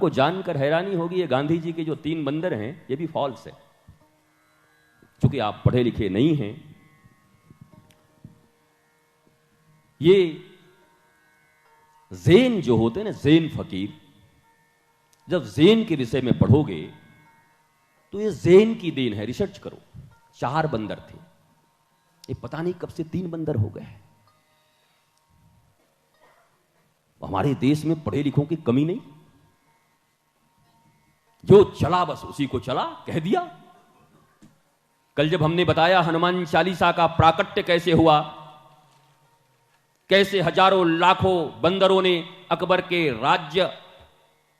आपको जानकर हैरानी होगी, ये गांधी जी के जो 3 बंदर हैं ये भी फॉल्स है। चूंकि आप पढ़े लिखे नहीं हैं, ये ज़ेन जो होते हैं ना, ज़ेन फकीर, जब ज़ेन के विषय में पढ़ोगे तो ये ज़ेन की देन है। रिसर्च करो, 4 बंदर थे, ये पता नहीं कब से 3 बंदर हो गए। हमारे देश में पढ़े लिखों की कमी नहीं, जो चला बस उसी को चला कह दिया। कल जब हमने बताया हनुमान चालीसा का प्राकट्य कैसे हुआ, कैसे हजारों लाखों बंदरों ने अकबर के राज्य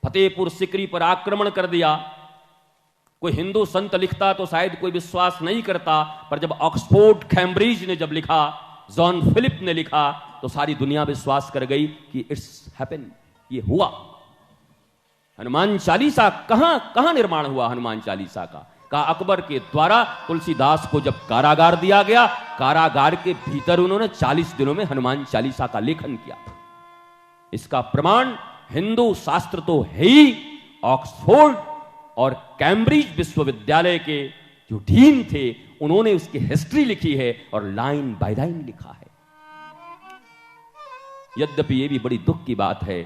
फतेहपुर सिकरी पर आक्रमण कर दिया। कोई हिंदू संत लिखता तो शायद कोई विश्वास नहीं करता, पर जब ऑक्सफोर्ड कैम्ब्रिज ने जब लिखा, जॉन फिलिप ने लिखा, तो सारी दुनिया विश्वास कर गई कि इट्स हैपन, ये हुआ। हनुमान चालीसा कहां निर्माण हुआ? हनुमान चालीसा का अकबर के द्वारा तुलसीदास को जब कारागार दिया गया, कारागार के भीतर उन्होंने 40 दिनों में हनुमान चालीसा का लेखन किया। इसका प्रमाण हिंदू शास्त्र तो है ही, ऑक्सफोर्ड और कैम्ब्रिज विश्वविद्यालय के जो डीन थे उन्होंने उसकी हिस्ट्री लिखी है और लाइन बाय लाइन लिखा है। यद्यपि यह भी बड़ी दुख की बात है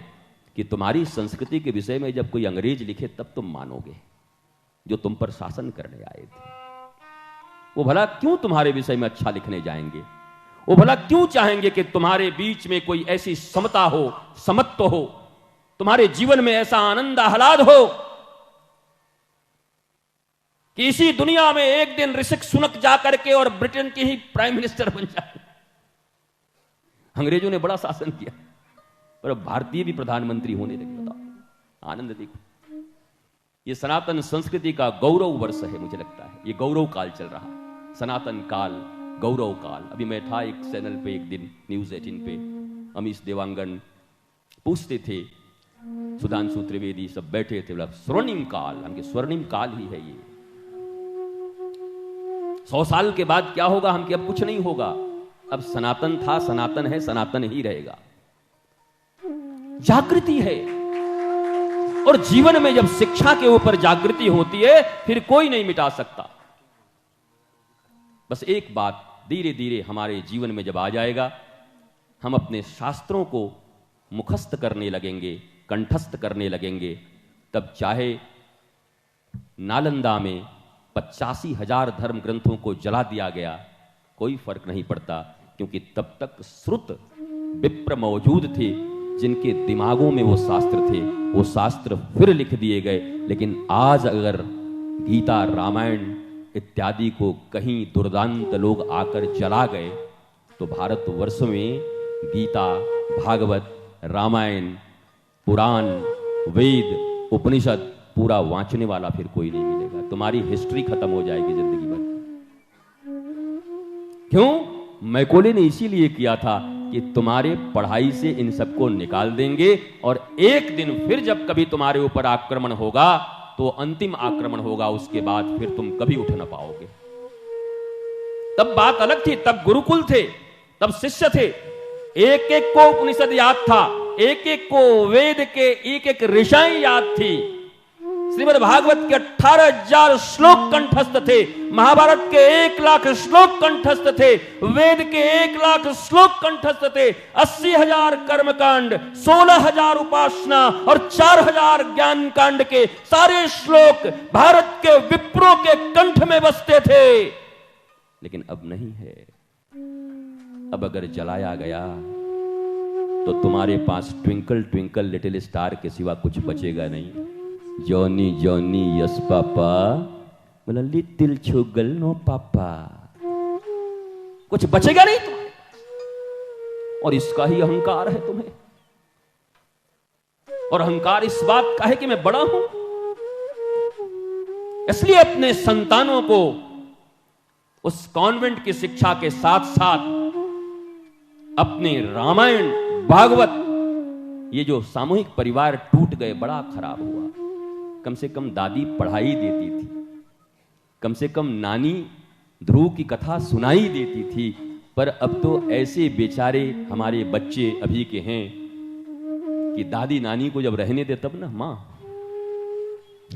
कि तुम्हारी संस्कृति के विषय में जब कोई अंग्रेज लिखे तब तुम मानोगे, जो तुम पर शासन करने आए थे। वो भला क्यों तुम्हारे विषय में अच्छा लिखने जाएंगे? वो भला क्यों चाहेंगे कि तुम्हारे बीच में कोई ऐसी समता हो, समत्व हो, तुम्हारे जीवन में ऐसा आनंद आह्लाद हो कि इसी दुनिया में एक दिन ऋषिक सुनक जाकर के और ब्रिटेन की ही प्राइम मिनिस्टर बन जाए। अंग्रेजों ने बड़ा शासन किया, पर अब भारतीय भी प्रधानमंत्री होने लगे। बताओ, आनंद देखो। ये सनातन संस्कृति का गौरव वर्ष है, मुझे लगता है ये गौरव काल चल रहा है, सनातन काल, गौरव काल। अभी मैं था एक चैनल पे एक दिन, न्यूज 18 पे, अमीश देवांगन पूछते थे, सुधांशु त्रिवेदी सब बैठे थे, बोला स्वर्णिम काल, हमके स्वर्णिम काल ही है ये। 100 साल के बाद क्या होगा? हमके अब कुछ नहीं होगा, अब सनातन था, सनातन है, सनातन ही रहेगा। जागृति है, और जीवन में जब शिक्षा के ऊपर जागृति होती है फिर कोई नहीं मिटा सकता। बस एक बात धीरे धीरे हमारे जीवन में जब आ जाएगा, हम अपने शास्त्रों को मुखस्त करने लगेंगे, कंठस्थ करने लगेंगे, तब चाहे नालंदा में 85,000 धर्म ग्रंथों को जला दिया गया, कोई फर्क नहीं पड़ता, क्योंकि तब तक श्रुत विप्र मौजूद थे जिनके दिमागों में वो शास्त्र थे। वो शास्त्र फिर लिख दिए गए। लेकिन आज अगर गीता, रामायण इत्यादि को कहीं दुर्दांत लोग आकर जला गए, तो भारतवर्ष में गीता, भागवत, रामायण, पुराण, वेद, उपनिषद पूरा वांचने वाला फिर कोई नहीं मिलेगा। तुम्हारी हिस्ट्री खत्म हो जाएगी जिंदगी भर। क्यों? मैकोले ने इसीलिए किया था कि तुम्हारे पढ़ाई से इन सबको निकाल देंगे, और एक दिन फिर जब कभी तुम्हारे ऊपर आक्रमण होगा तो अंतिम आक्रमण होगा, उसके बाद फिर तुम कभी उठ ना पाओगे। तब बात अलग थी, तब गुरुकुल थे, तब शिष्य थे, एक एक को उपनिषद याद था, एक एक को वेद के एक एक ऋषाएं याद थी। श्रीमद् भागवत के 18,000 श्लोक कंठस्थ थे, महाभारत के 1,00,000 श्लोक कंठस्थ थे, वेद के 1,00,000 श्लोक कंठस्थ थे, 80,000 कर्मकांड, 16,000 उपासना और 4,000 ज्ञान कांड के सारे श्लोक भारत के विप्रों के कंठ में बसते थे। लेकिन अब नहीं है। अब अगर जलाया गया तो तुम्हारे पास ट्विंकल ट्विंकल लिटिल स्टार के सिवा कुछ बचेगा नहीं। जॉनी जॉनी यस पापा, बोला लिटिल छुगल नो पापा, कुछ बचेगा नहीं तुम्हारे पास। और इसका ही अहंकार है तुम्हें, और अहंकार इस बात का है कि मैं बड़ा हूं। इसलिए अपने संतानों को उस कॉन्वेंट की शिक्षा के साथ साथ अपने रामायण, भागवत, ये जो सामूहिक परिवार टूट गए, बड़ा खराब हुआ। कम से कम दादी पढ़ाई देती थी, कम से कम नानी ध्रुव की कथा सुनाई देती थी, पर अब तो ऐसे बेचारे हमारे बच्चे अभी के हैं कि दादी नानी को जब रहने दे तब ना, माँ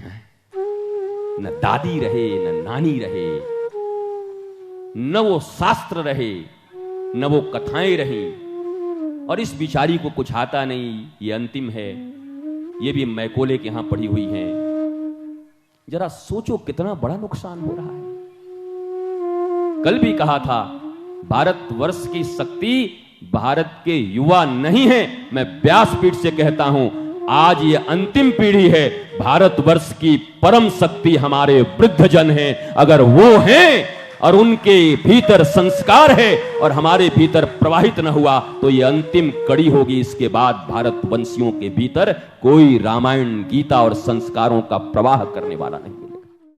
न दादी रहे, न नानी रहे, न वो शास्त्र रहे, न वो कथाएं रही, और इस बिचारी को कुछ आता नहीं, ये अंतिम है, ये भी मैकोले के यहां पड़ी हुई हैं। जरा सोचो कितना बड़ा नुकसान हो रहा है। कल भी कहा था, भारतवर्ष की शक्ति भारत के युवा नहीं है। मैं व्यासपीठ से कहता हूं, आज ये अंतिम पीढ़ी है। भारतवर्ष की परम शक्ति हमारे वृद्धजन हैं। अगर वो हैं और उनके भीतर संस्कार है और हमारे भीतर प्रवाहित न हुआ तो ये अंतिम कड़ी होगी। इसके बाद भारतवंशियों के भीतर कोई रामायण, गीता और संस्कारों का प्रवाह करने वाला नहीं।